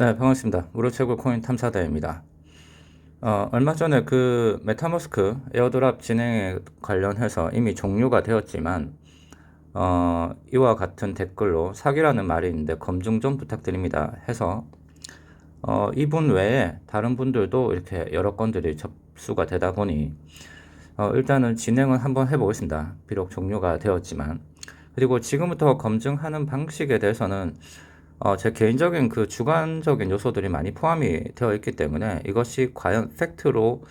네, 반갑습니다. 무료채굴 코인 탐사대입니다. 얼마 전에 그 메타마스크 에어드랍 진행에 관련해서 이미 종료가 되었지만, 이와 같은 댓글로 사기라는 말이 있는데 검증 좀 부탁드립니다 해서, 이분 외에 다른 분들도 이렇게 여러 건들이 접수가 되다 보니, 일단은 진행은 한번 해보겠습니다. 비록 종료가 되었지만. 그리고 지금부터 검증하는 방식에 대해서는 제 개인적인 그 주관적인 요소들이 많이 포함이 되어 있기 때문에 이것이 과연 팩트로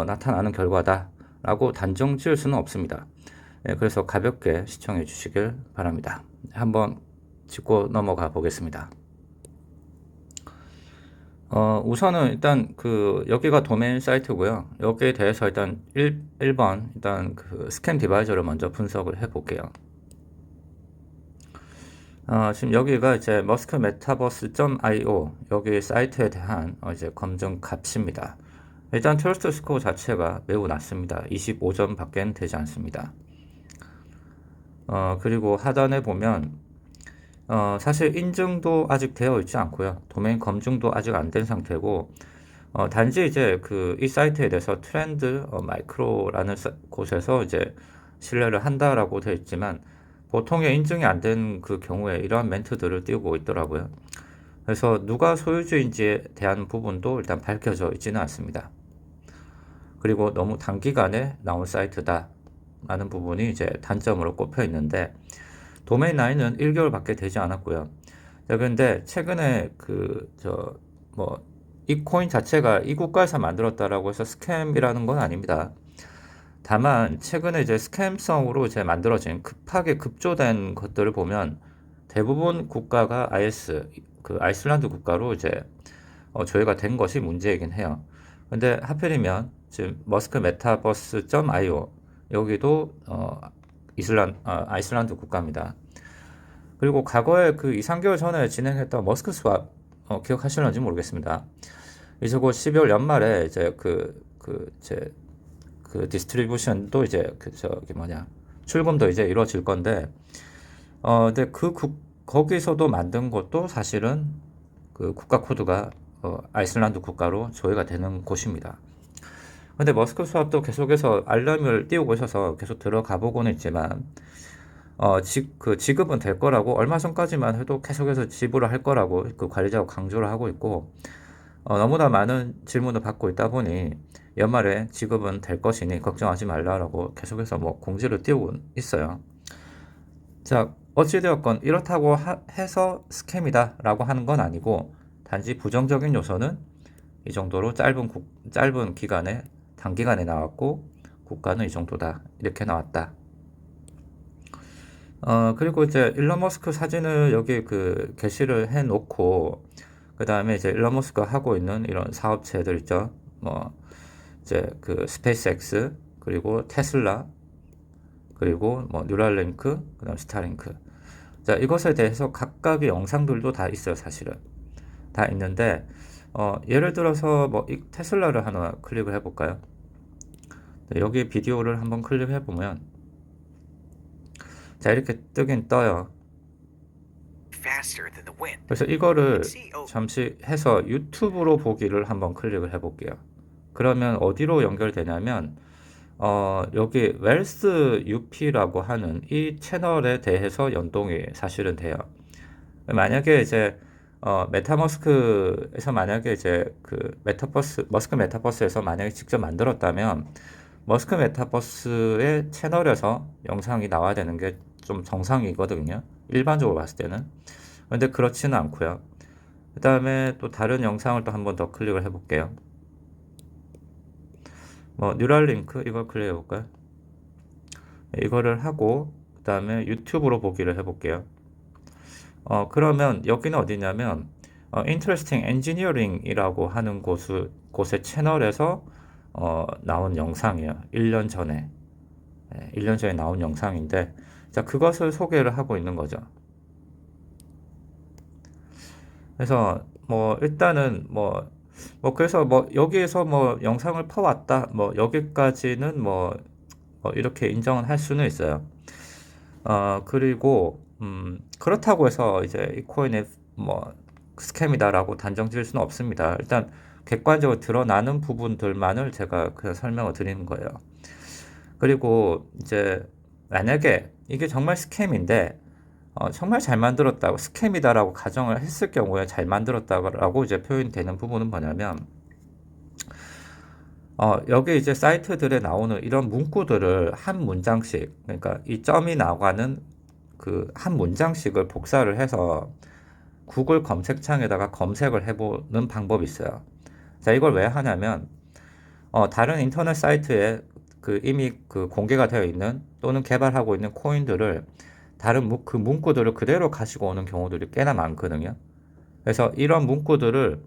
나타나는 결과다라고 단정 지을 수는 없습니다. 예, 그래서 가볍게 시청해 주시길 바랍니다. 한번 짚고 넘어가 보겠습니다. 우선은 일단 그 여기가 도메인 사이트고요. 여기에 대해서 일단 1번 일단 그 스캔 디바이저를 먼저 분석을 해 볼게요. 지금 여기가 이제 머스크 메타버스.io 여기 사이트에 대한 이제 검증 값입니다. 일단 트러스트 스코어 자체가 매우 낮습니다. 25점 밖엔 되지 않습니다. 그리고 하단에 보면 사실 인증도 아직 되어 있지 않고요. 도메인 검증도 아직 안 된 상태고 단지 이제 그 이 사이트에 대해서 트렌드 마이크로라는 곳에서 이제 신뢰를 한다라고 되어 있지만 보통의 인증이 안 된 그 경우에 이러한 멘트들을 띄우고 있더라고요. 그래서 누가 소유주인지에 대한 부분도 일단 밝혀져 있지는 않습니다. 그리고 너무 단기간에 나온 사이트다 라는 부분이 이제 단점으로 꼽혀 있는데 도메인 라인은 1개월밖에 되지 않았고요. 그런데 최근에 이 코인 자체가 이 국가에서 만들었다라고 해서 스캠이라는 건 아닙니다. 다만 최근에 이제 스캠성으로 이제 만들어진 급하게 급조된 것들을 보면 대부분 국가가 그 아이슬란드 국가로 이제 조회가 된 것이 문제이긴 해요. 근데 하필이면 지금 머스크 메타버스.io 여기도 아이슬란드 국가입니다. 그리고 과거에 그 2, 3개월 전에 진행했던 머스크 스왑 기억하실런지 모르겠습니다. 이제 곧 12월 연말에 이제 그 디스트리뷰션도 이제 출금도 이제 이루어질 건데 근데 거기서도 만든 것도 사실은 그 국가 코드가 아이슬란드 국가로 조회가 되는 곳입니다. 근데 머스크 수압도 계속해서 알람을 띄우고 있어서 계속 들어가 보고는 있지만 그 지급은 될 거라고 얼마 전까지만 해도 계속해서 지불을 할 거라고 그 관리자가 강조를 하고 있고 너무나 많은 질문을 받고 있다 보니 연말에 지급은 될 것이니 걱정하지 말라라고 계속해서 뭐 공지를 띄우고 있어요. 자, 어찌되었건 이렇다고 해서 스캠이다라고 하는 건 아니고 단지 부정적인 요소는 이 정도로 짧은 기간에 단기간에 나왔고 국가는 이 정도다 이렇게 나왔다. 그리고 이제 일론 머스크 사진을 여기 그 게시를 해 놓고 그 다음에 이제 일론 머스크가 하고 있는 이런 사업체들 있죠. 뭐 이제 그 스페이스X 그리고 테슬라 그리고 뭐 뉴랄링크 그다음 스타링크. 자, 이것에 대해서 각각의 영상들도 다 있어요, 사실은. 다 있는데 예를 들어서 뭐 이 테슬라를 하나 클릭을 해 볼까요? 네, 여기 비디오를 한번 클릭해 보면 자, 이렇게 뜨긴 떠요. 그래서 이거를 잠시 해서 유튜브로 보기를 한번 클릭을 해 볼게요. 그러면 어디로 연결되냐면 여기 웰스 UP라고 하는 이 채널에 대해서 연동이 사실은 돼요. 만약에 이제 메타머스크에서 만약에 이제 그 머스크 메타버스에서 만약에 직접 만들었다면 머스크 메타버스의 채널에서 영상이 나와야 되는 게 좀 정상이거든요. 일반적으로 봤을 때는. 근데 그렇지는 않고요. 그 다음에 또 다른 영상을 또 한 번 더 클릭을 해볼게요. 뭐 뉴랄링크 이걸 클릭해 볼까요? 이거를 하고 그 다음에 유튜브로 보기를 해볼게요. 그러면 여기는 어디냐면 Interesting Engineering이라고 하는 곳의 채널에서 나온 영상이에요. 1년 전에 1년 전에 나온 영상인데 자, 그것을 소개를 하고 있는 거죠. 그래서 뭐 일단은 그래서 뭐 여기에서 뭐 영상을 퍼왔다 뭐 여기까지는 뭐 이렇게 인정을 할 수는 있어요. 그리고 그렇다고 해서 이제 이 코인의 뭐 스캠이다라고 단정 지을 수는 없습니다. 일단 객관적으로 드러나는 부분들만을 제가 그냥 설명을 드리는 거예요. 그리고 이제 만약에 이게 정말 스캠인데 정말 잘 만들었다고 스캠이다라고 가정을 했을 경우에 잘 만들었다고 이제 표현되는 부분은 뭐냐면 여기 이제 사이트들에 나오는 이런 문구들을 한 문장씩 그러니까 이 점이 나가는 그 한 문장씩을 복사를 해서 구글 검색창에다가 검색을 해보는 방법이 있어요. 자, 이걸 왜 하냐면 다른 인터넷 사이트에 그 이미 그 공개가 되어 있는 또는 개발하고 있는 코인들을 다른 그 문구들을 그대로 가지고 오는 경우들이 꽤나 많거든요. 그래서 이런 문구들을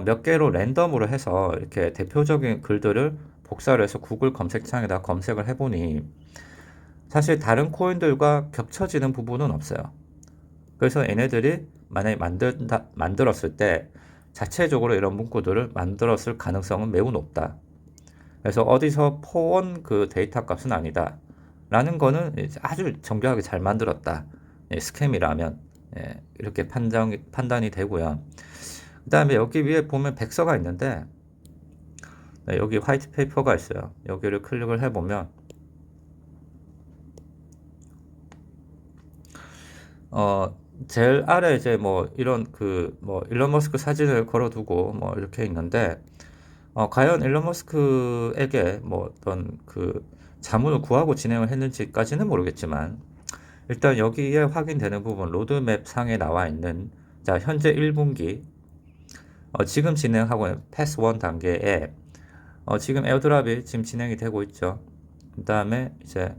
몇 개로 랜덤으로 해서 이렇게 대표적인 글들을 복사를 해서 구글 검색창에다 검색을 해보니 사실 다른 코인들과 겹쳐지는 부분은 없어요. 그래서 얘네들이 만약에 만들었을 때 자체적으로 이런 문구들을 만들었을 가능성은 매우 높다. 그래서 어디서 퍼온 그 데이터 값은 아니다. 라는 거는 아주 정교하게 잘 만들었다. 예, 스캠이라면 예, 이렇게 판단이 되고요. 그 다음에 여기 위에 보면 백서가 있는데 네, 여기 화이트 페이퍼가 있어요. 여기를 클릭을 해보면 제일 아래 이제 뭐 이런 그 뭐 일론 머스크 사진을 걸어두고 뭐 이렇게 있는데 과연 일론 머스크에게 뭐 어떤 그 자문을 구하고 진행을 했는지까지는 모르겠지만 일단 여기에 확인되는 부분 로드맵 상에 나와 있는 자 현재 1분기 지금 진행하고 있는 패스 1 단계에 지금 에어드랍이 지금 진행이 되고 있죠. 그 다음에 이제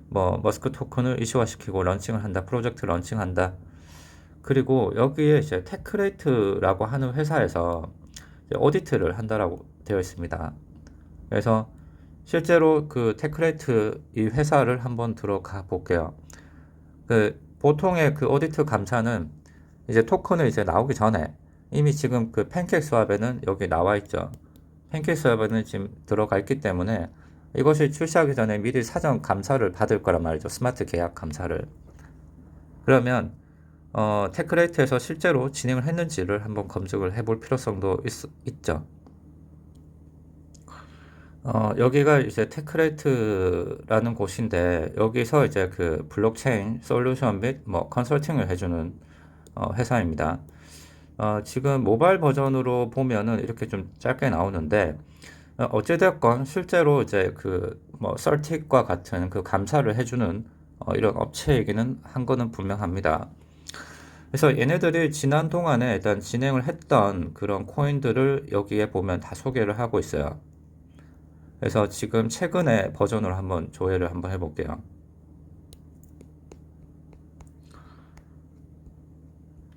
뭐 머스크 토큰을 이슈화시키고 런칭을 한다, 프로젝트 런칭한다. 그리고 여기에 이제 테크레이트라고 하는 회사에서 오디트를 한다라고 되어 있습니다. 그래서 실제로 그 테크레이트 이 회사를 한번 들어가 볼게요. 그 보통의 그 오디트 감사는 이제 토큰을 이제 나오기 전에 이미 지금 그 팬케이크스왑에는 여기 나와 있죠. 팬케이크스왑에는 지금 들어가 있기 때문에 이것이 출시하기 전에 미리 사전 감사를 받을 거란 말이죠. 스마트 계약 감사를. 그러면 테크레이트에서 실제로 진행을 했는지를 한번 검증을 해볼 필요성도 있죠. 여기가 이제 테크레이트라는 곳인데 여기서 이제 그 블록체인 솔루션 및 뭐 컨설팅을 해주는 회사입니다. 지금 모바일 버전으로 보면은 이렇게 좀 짧게 나오는데 어찌됐건 실제로 이제 그 뭐 썰틱과 같은 그 감사를 해주는 이런 업체이기는 한 거는 분명합니다. 그래서 얘네들이 지난 동안에 일단 진행을 했던 그런 코인들을 여기에 보면 다 소개를 하고 있어요. 그래서 지금 최근에 버전으로 한번 조회를 한번 해볼게요.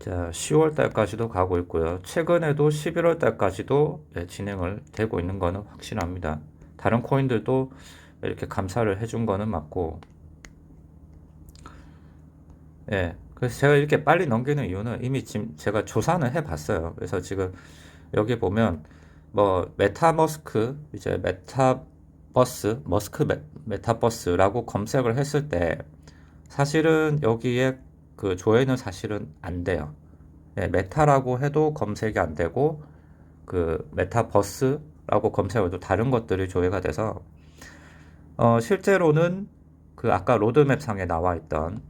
자, 10월 달까지도 가고 있고요. 최근에도 11월 달까지도 진행을 되고 있는 거는 확실합니다. 다른 코인들도 이렇게 감사를 해준 거는 맞고, 예. 그래서 제가 이렇게 빨리 넘기는 이유는 이미 지금 제가 조사는 해봤어요. 그래서 지금 여기 보면 뭐 메타머스크 이제 메타버스라고 검색을 했을 때 사실은 여기에 그 조회는 사실은 안 돼요. 예, 메타라고 해도 검색이 안 되고 그 메타버스라고 검색해도 다른 것들이 조회가 돼서 실제로는 그 아까 로드맵 상에 나와 있던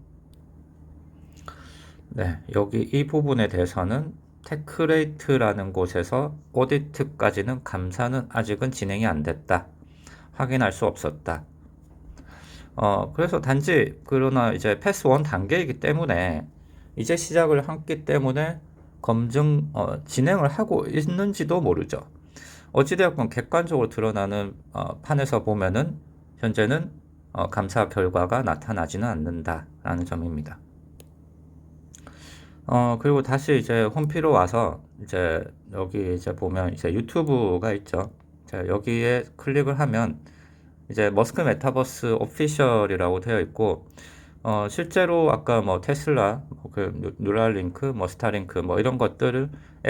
네, 여기 이 부분에 대해서는 테크레이트라는 곳에서 오디트까지는 감사는 아직은 진행이 안 됐다. 확인할 수 없었다. 그래서 단지 그러나 이제 패스 1 단계이기 때문에 이제 시작을 했기 때문에 검증 진행을 하고 있는지도 모르죠. 어찌되었건 객관적으로 드러나는 판에서 보면은 현재는 감사 결과가 나타나지는 않는다라는 점입니다. 그리고 다시 이제 홈피로 와서 이제 여기 이제 보면 이제 유튜브가 있죠. 자, 여기에 클릭을 하면 이제 머스크 메타버스 오피셜이라고 되어 있고, 실제로 아까 뭐 테슬라, 그 뉴랄링크, 뭐 스타링크 뭐 이런 것들에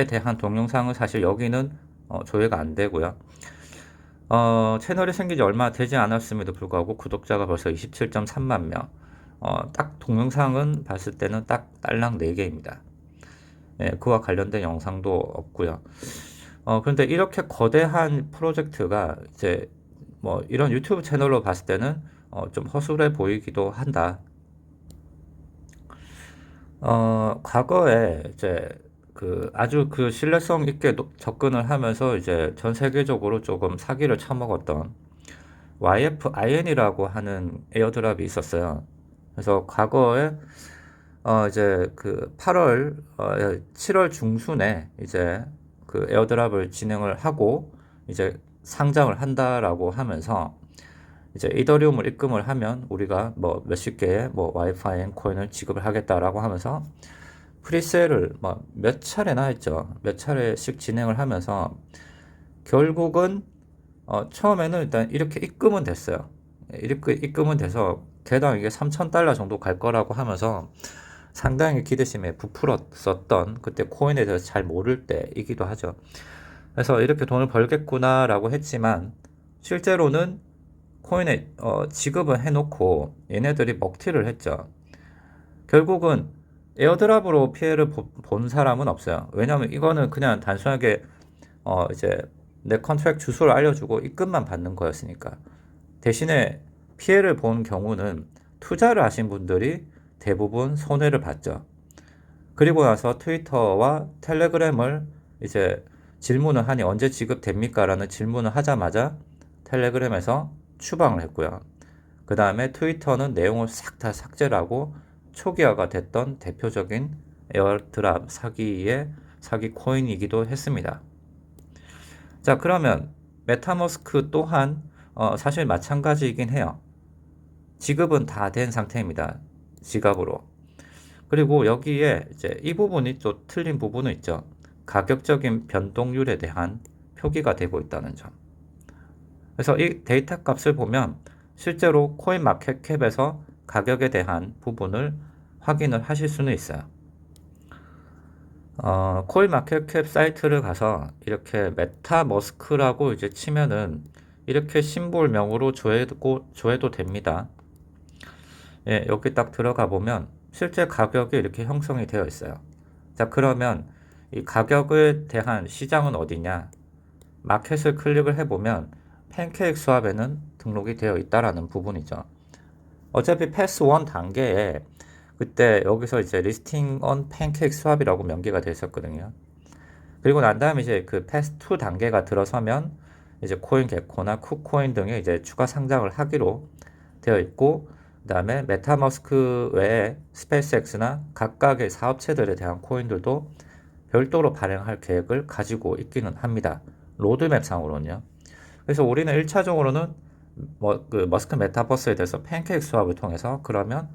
대한 동영상은 사실 여기는 조회가 안 되고요. 채널이 생긴 지 얼마 되지 않았음에도 불구하고 구독자가 벌써 27.3만 명. 딱 동영상은 봤을 때는 딱 딸랑 4개입니다. 예, 그와 관련된 영상도 없고요. 그런데 이렇게 거대한 프로젝트가 이제 뭐 이런 유튜브 채널로 봤을 때는 좀 허술해 보이기도 한다. 과거에 이제 그 아주 그 신뢰성 있게 접근을 하면서 이제 전 세계적으로 조금 사기를 쳐먹었던 YFIN이라고 하는 에어드랍이 있었어요. 그래서 과거에 이제 그 7월 중순에 이제 그 에어드랍을 진행을 하고 이제 상장을 한다라고 하면서 이제 이더리움을 입금을 하면 우리가 뭐 몇십 개의 뭐 와이파이 코인을 지급을 하겠다라고 하면서 프리세일을 뭐 몇 차례나 했죠. 몇 차례씩 진행을 하면서 결국은 처음에는 일단 이렇게 입금은 됐어요. 이렇게 입금은 돼서 개당 이게 3,000달러 정도 갈 거라고 하면서 상당히 기대심에 부풀었었던 그때 코인에 대해서 잘 모를 때이기도 하죠. 그래서 이렇게 돈을 벌겠구나라고 했지만 실제로는 코인에 지급을 해놓고 얘네들이 먹튀를 했죠. 결국은 에어드랍으로 피해를 본 사람은 없어요. 왜냐하면 이거는 그냥 단순하게 이제 내 컨트랙 주소를 알려주고 입금만 받는 거였으니까. 대신에 피해를 본 경우는 투자를 하신 분들이 대부분 손해를 봤죠. 그리고 나서 트위터와 텔레그램을 이제 질문을 하니 언제 지급됩니까? 라는 질문을 하자마자 텔레그램에서 추방을 했고요. 그 다음에 트위터는 내용을 싹 다 삭제를 하고 초기화가 됐던 대표적인 에어드랍 사기 코인이기도 했습니다. 자, 그러면 메타머스크 또한 사실 마찬가지이긴 해요. 지급은 다 된 상태입니다. 지갑으로. 그리고 여기에 이제 이 부분이 또 틀린 부분은 있죠. 가격적인 변동률에 대한 표기가 되고 있다는 점. 그래서 이 데이터 값을 보면 실제로 코인 마켓캡에서 가격에 대한 부분을 확인을 하실 수는 있어요. 코인 마켓캡 사이트를 가서 이렇게 메타머스크라고 이제 치면은 이렇게 심볼명으로 조회도 됩니다. 예, 여기 딱 들어가 보면 실제 가격이 이렇게 형성이 되어 있어요. 자, 그러면 이 가격에 대한 시장은 어디냐? 마켓을 클릭을 해보면 팬케이크 스왑에는 등록이 되어 있다라는 부분이죠. 어차피 패스 1 단계에 그때 여기서 이제 리스팅 on 팬케이크 스왑이라고 명기가 되어 있었거든요. 그리고 난 다음에 이제 그 패스 2 단계가 들어서면 이제 코인 개코나 쿠코인 등의 이제 추가 상장을 하기로 되어 있고, 그 다음에 메타머스크 외에 스페이스X나 각각의 사업체들에 대한 코인들도 별도로 발행할 계획을 가지고 있기는 합니다. 로드맵 상으로는요. 그래서 우리는 1차적으로는 그 머스크 메타버스에 대해서 팬케이크 스왑을 통해서 그러면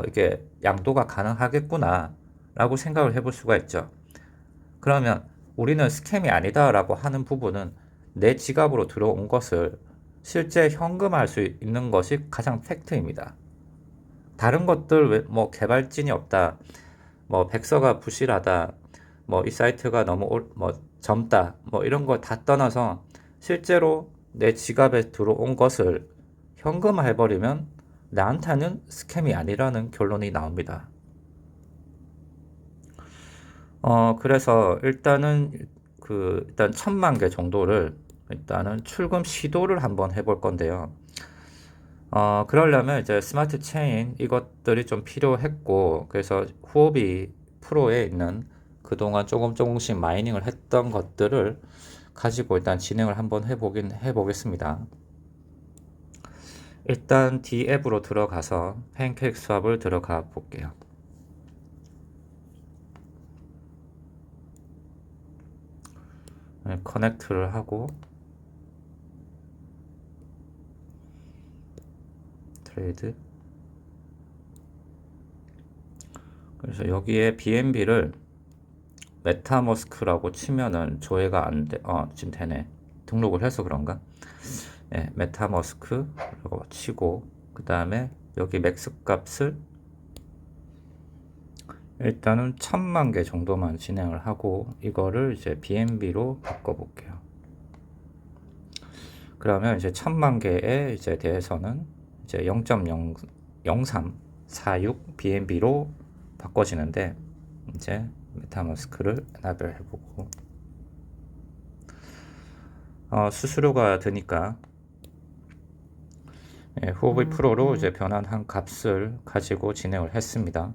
이게 양도가 가능하겠구나 라고 생각을 해볼 수가 있죠. 그러면 우리는 스캠이 아니다라고 하는 부분은 내 지갑으로 들어온 것을 실제 현금화할 수 있는 것이 가장 팩트입니다. 다른 것들 뭐 개발진이 없다, 뭐 백서가 부실하다, 뭐 이 사이트가 너무 뭐 젊다, 뭐 이런 거 다 떠나서 실제로 내 지갑에 들어온 것을 현금화해버리면 나한테는 스캠이 아니라는 결론이 나옵니다. 그래서 일단은 일단 1,000만 개 정도를 일단은 출금 시도를 한번 해볼 건데요. 그러려면 이제 스마트 체인 이것들이 좀 필요했고, 그래서 후오비 프로에 있는 그동안 조금씩 마이닝을 했던 것들을 가지고 일단 진행을 한번 해보겠습니다. 일단 D 앱으로 들어가서 팬케이크 스왑을 들어가 볼게요. 네, 커넥트를 하고 트레이드. 그래서 여기에 BNB를 메타머스크라고 치면은 조회가 안 돼. 지금 되네. 등록을 해서 그런가? 네, 메타머스크라고 치고 그 다음에 여기 맥스 값을 일단은 1,000만 개 정도만 진행을 하고 이거를 이제 BNB로 바꿔볼게요. 그러면 이제 1,000만 개에 이제 대해서는 이제 0.00346 BNB로 바꿔지는데 이제 메타마스크를 에나벨 해보고 수수료가 드니까 후오비 프로로 이제 변환한 값을 가지고 진행을 했습니다.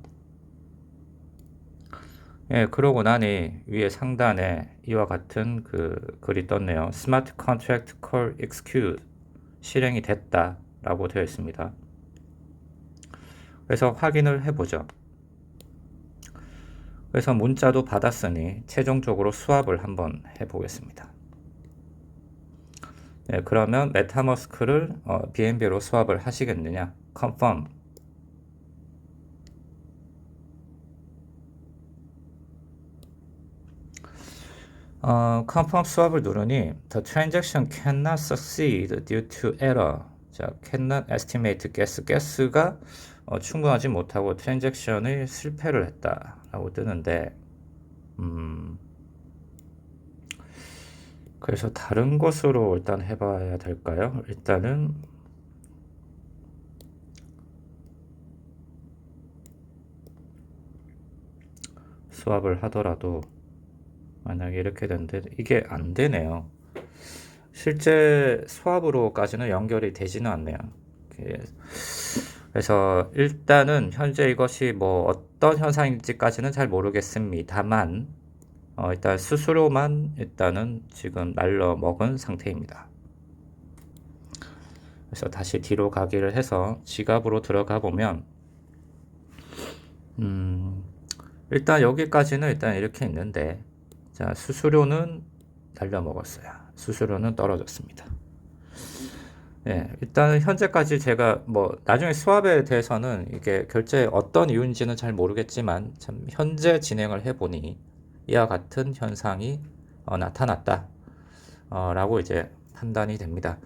그러고 나니 위에 상단에 이와 같은 그 글이 떴네요. 스마트 컨트랙트 콜 execute 실행이 됐다 라고 되어 있습니다. 그래서 확인을 해보죠. 그래서 문자도 받았으니 최종적으로 수합을 한번 해보겠습니다. 그러면 메타마스크를 BNB로 수합을 하시겠느냐? confirm. confirm 수합을 누르니 the transaction cannot succeed due to error. 자, cannot estimate guess. guess가 충분하지 못하고 트랜잭션이 실패를 했다라고 뜨는데 그래서 다른 것으로 일단 해봐야 될까요? 일단은 수합을 하더라도 만약에 이렇게 되는데 이게 안 되네요. 실제 수합으로까지는 연결이 되지는 않네요. 그래서 일단은 현재 이것이 뭐 어떤 현상인지까지는 잘 모르겠습니다만 일단 수수료만 일단은 지금 날려 먹은 상태입니다. 그래서 다시 뒤로 가기를 해서 지갑으로 들어가 보면 일단 여기까지는 일단 이렇게 있는데 자, 수수료는 날려 먹었어요. 수수료는 떨어졌습니다. 일단 현재까지 제가 뭐 나중에 수합에 대해서는 이게 결제 어떤 이유인지는 잘 모르겠지만 참 현재 진행을 해보니 이와 같은 현상이 나타났다 라고 이제 판단이 됩니다.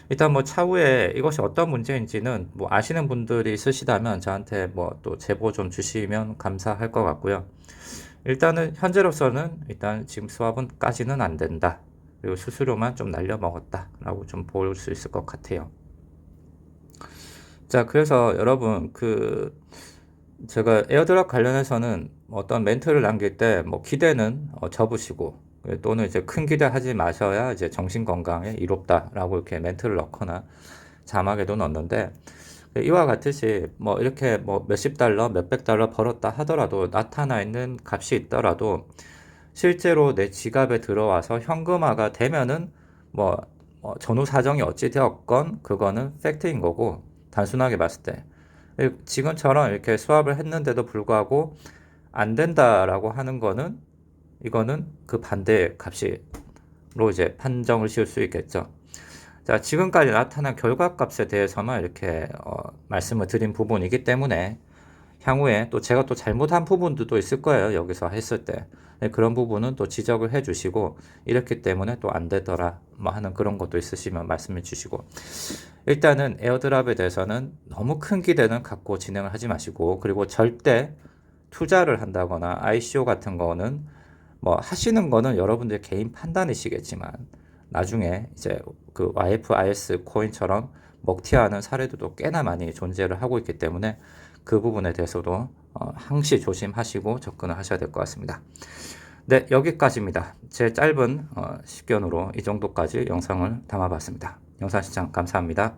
일단 뭐 차후에 이것이 어떤 문제인지는 뭐 아시는 분들이 있으시다면 저한테 뭐 또 제보 좀 주시면 감사할 것 같고요. 일단은 현재로서는 일단 지금 수합은까지는 안 된다. 그리고 수수료만 좀 날려 먹었다 라고 좀 볼 수 있을 것 같아요. 자, 그래서 여러분 제가 에어드랍 관련해서는 어떤 멘트를 남길 때 뭐 기대는 접으시고 또는 이제 큰 기대 하지 마셔야 이제 정신 건강에 이롭다라고 이렇게 멘트를 넣거나 자막에도 넣는데 이와 같듯이 뭐 이렇게 뭐 몇십 달러, 몇백 달러 벌었다 하더라도 나타나 있는 값이 있더라도 실제로 내 지갑에 들어와서 현금화가 되면은 뭐 전후 사정이 어찌 되었건 그거는 팩트인 거고 단순하게 봤을 때 지금처럼 이렇게 수합을 했는데도 불구하고 안 된다라고 하는 거는 이거는 그 반대 값으로 이제 판정을 씌울 수 있겠죠. 자, 지금까지 나타난 결과값에 대해서만 이렇게 말씀을 드린 부분이기 때문에 향후에 또 제가 또 잘못한 부분도 있을 거예요. 여기서 했을 때. 그런 부분은 또 지적을 해 주시고 이렇기 때문에 또 안 되더라 뭐 하는 그런 것도 있으시면 말씀해 주시고 일단은 에어드랍에 대해서는 너무 큰 기대는 갖고 진행을 하지 마시고 그리고 절대 투자를 한다거나 ICO 같은 거는 뭐 하시는 거는 여러분들 개인 판단이시겠지만 나중에 이제 그 YFIS 코인처럼 먹튀하는 사례들도 꽤나 많이 존재를 하고 있기 때문에 그 부분에 대해서도 항시 조심하시고 접근을 하셔야 될 것 같습니다. 네, 여기까지입니다. 제 짧은 식견으로 이 정도까지 영상을 담아봤습니다. 영상 시청 감사합니다.